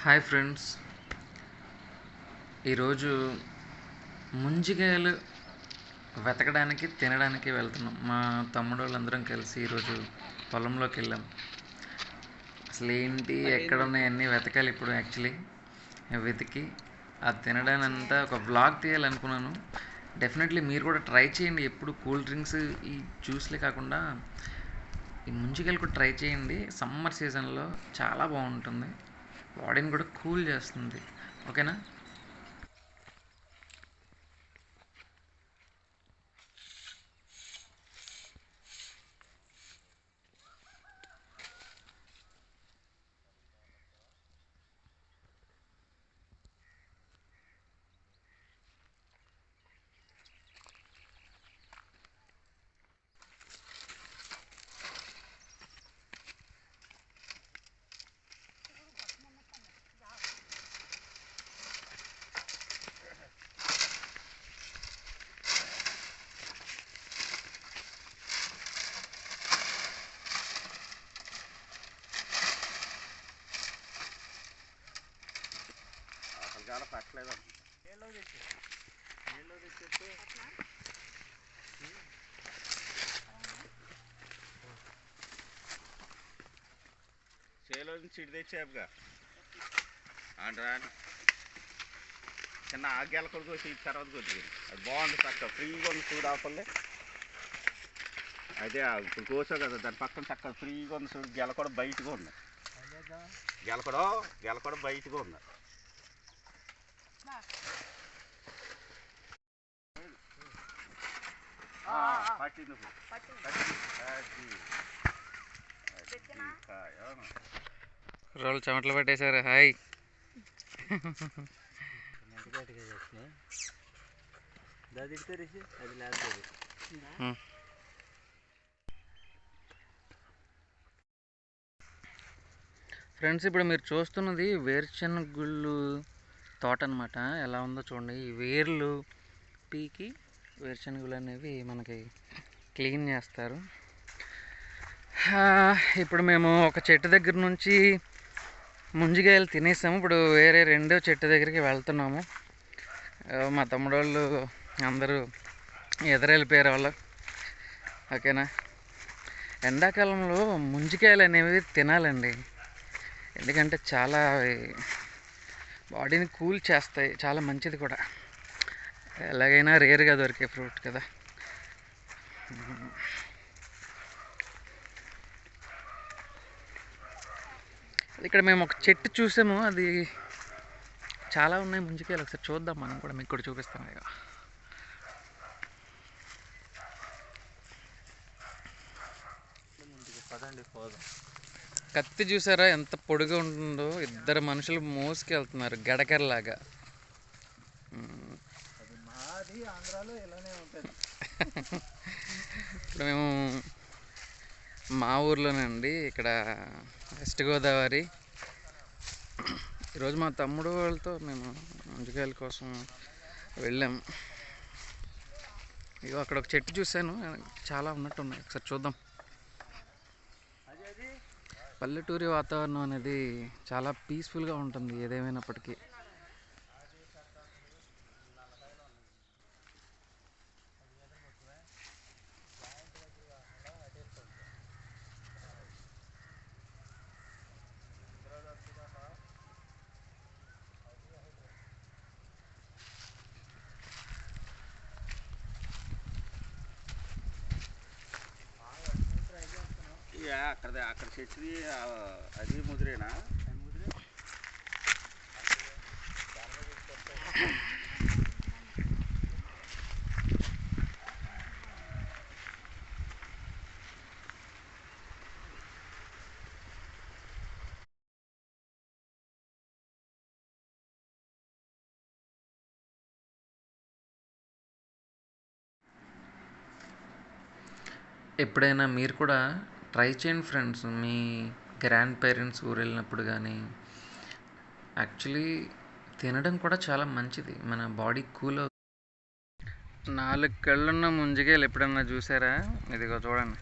Hi friends, ఈరోజు ముంజికాయలు వెతకడానికి తినడానికి వెళ్తున్నాం. మా తమ్ముడు వాళ్ళందరం కలిసి ఈరోజు పొలంలోకి వెళ్ళాం. అసలు ఏంటి ఎక్కడ ఉన్నాయన్నీ వెతకాలి ఇప్పుడు. యాక్చువల్లీ వెతికి అది తినడానికి అంతా ఒక వ్లాగ్ తీయాలనుకున్నాను. డెఫినెట్లీ మీరు కూడా ట్రై చేయండి. ఎప్పుడు కూల్ డ్రింక్స్ ఈ జ్యూస్లే కాకుండా ఈ ముంజికాయలు కూడా ట్రై చేయండి. సమ్మర్ సీజన్లో చాలా బాగుంటుంది, బాడీని కూడా కూల్ చేస్తుంది. ఓకేనా? చాలా పట్టలేదు. చేలో నుంచి ఇటు తెచ్చాపుగా అంటారా చిన్న ఆగ్యాల కొడుకు వచ్చి తర్వాత కొద్దిగా అది బాగుంది. చక్క ఫ్రీగా ఉంది చూడు ఆపల్లే. అదే ఇప్పుడు కోసావు కదా దాని పక్కన చక్క ఫ్రీగా ఉంది చూడు. గెల కూడా బయటగా ఉంది. గెల కూడా బయటగా ఉంది. రోల్ చెమటలు పట్టేశారు. హాయ్. ఫ్రెండ్స్, ఇప్పుడు మీరు చూస్తున్నది వేరుశనగుళ్ళు తోట అనమాట. ఎలా ఉందో చూడండి. ఈ వేర్లు పీకి వేరుశనగులు అనేవి మనకి క్లీన్ చేస్తారు. ఇప్పుడు మేము ఒక చెట్టు దగ్గర నుంచి ముంజికాయలు తినేసాము. ఇప్పుడు వేరే రెండో చెట్టు దగ్గరికి వెళ్తున్నాము. మా తమ్ముడు వాళ్ళు అందరూ ఎదురెళ్ళిపోయారు వాళ్ళు. ఓకేనా? ఎండాకాలంలో ముంజికాయలు అనేవి తినాలండి. ఎందుకంటే చాలా బాడీని కూల్ చేస్తాయి, చాలా మంచిది కూడా. ఎలాగైనా రేర్గా దొరికే ఫ్రూట్ కదా. ఇక్కడ మేము ఒక చెట్టు చూసాము, అది చాలా ఉన్నాయి ముంజికాయలు. ఒకసారి చూద్దాం, మనం కూడా మీకు కూడా చూపిస్తాం. ఇక కత్తి చూసారా ఎంత పొడిగా ఉంటుందో. ఇద్దరు మనుషులు మోసుకెళ్తున్నారు గడకరలాగా. ఇప్పుడు మేము మా ఊర్లోనండి, ఇక్కడ వెస్ట్ గోదావరి. ఈరోజు మా తమ్ముడు వాళ్ళతో మేము ముంజికాయల కోసం వెళ్ళాం. ఇగో అక్కడ ఒక చెట్టు చూశాను, చాలా ఉన్నట్టున్నాయి. ఒకసారి చూద్దాం. పల్లెటూరి వాతావరణం అనేది చాలా పీస్ఫుల్గా ఉంటుంది ఏదేమైనప్పటికీ. అక్కడ చెట్టు అది ముదిరేనా? ఎప్పుడైనా మీరు కూడా ట్రై చేయండి ఫ్రెండ్స్. మీ గ్రాండ్ పేరెంట్స్ ఊరు వెళ్ళినప్పుడు కానీ. యాక్చువల్లీ తినడం కూడా చాలా మంచిది, మన బాడీ కూల్. 4 కళ్ళున్న ముంజికాయలు ఎప్పుడన్నా చూసారా? ఇదిగో చూడండి.